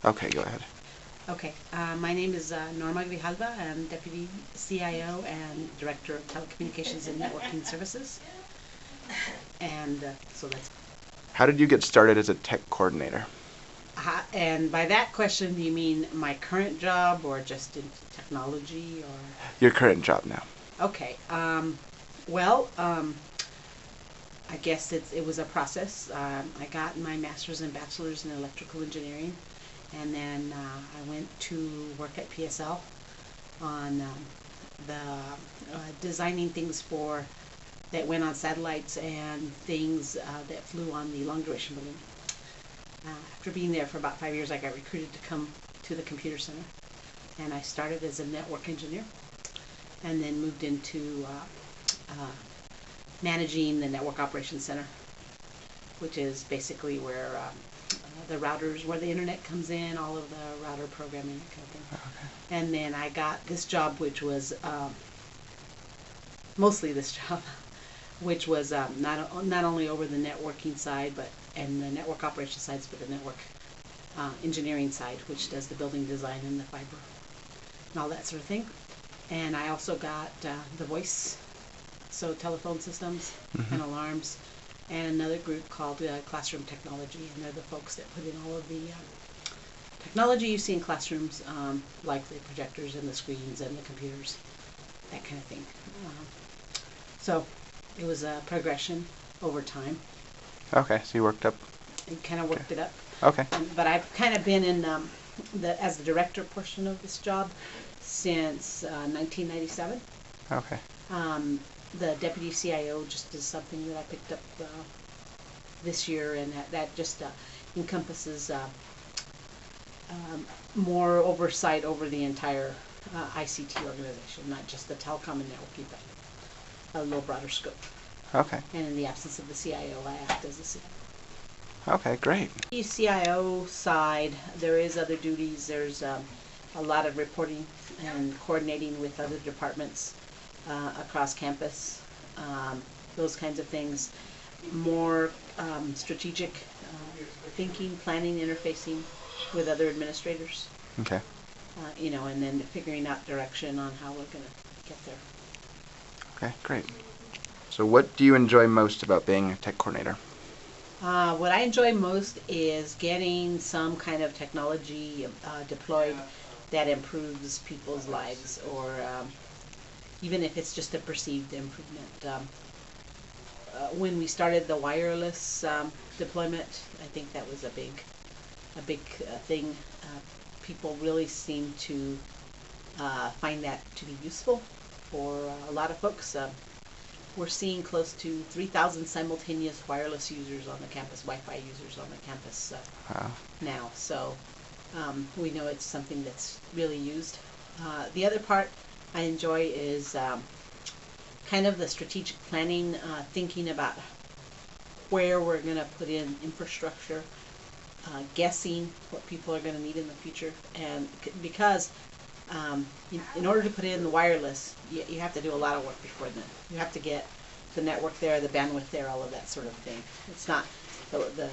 Okay, go ahead. Okay, my name is Norma Grijalva. I'm Deputy CIO and Director of Telecommunications and Networking Services. And so that's. How did you get started as a tech coordinator? And by that question, do you mean my current job or just in technology or? Your current job now. Okay. Well, I guess it was a process. I got my master's and bachelor's in electrical engineering, and then I went to work at PSL on the designing things that went on satellites and things that flew on the long duration balloon. After being there for about 5 years, I got recruited to come to the computer center, and I started as a network engineer, and then moved into managing the network operations center, which is basically where the routers, where the internet comes in, all of the router programming, that kind of thing. Okay. And then I got this job, which was mostly this job, which was not only over the networking side, and the network operations sides, but the network engineering side, which does the building design and the fiber and all that sort of thing. And I also got the voice, so telephone systems and alarms, and another group called Classroom Technology, and they're the folks that put in all of the technology you see in classrooms, like the projectors and the screens and the computers, that kind of thing. So it was a progression over time. Okay, so you worked up. And kind of worked it up. Okay. But I've kind of been in as the director portion of this job since 1997. Okay. The deputy CIO just is something that I picked up this year, and that just encompasses more oversight over the entire ICT organization, not just the telecom and networking, but a little broader scope. Okay. And in the absence of the CIO, I act as the CIO. Okay, great. The CIO side, there is other duties. There's a lot of reporting and coordinating with other departments across campus, those kinds of things. More strategic thinking, planning, interfacing with other administrators. Okay. And then figuring out direction on how we're going to get there. Okay, great. So what do you enjoy most about being a tech coordinator? What I enjoy most is getting some kind of technology deployed that improves people's lives, or even if it's just a perceived improvement. When we started the wireless deployment, I think that was a big thing. People really seem to find that to be useful for a lot of folks. We're seeing close to 3,000 simultaneous wireless users on the campus, Wi-Fi users on the campus now. So we know it's something that's really used. The other part I enjoy is kind of the strategic planning, thinking about where we're going to put in infrastructure, guessing what people are going to need in the future. And because in order to put in the wireless, you have to do a lot of work before then. You have to get the network there, the bandwidth there, all of that sort of thing. It's not the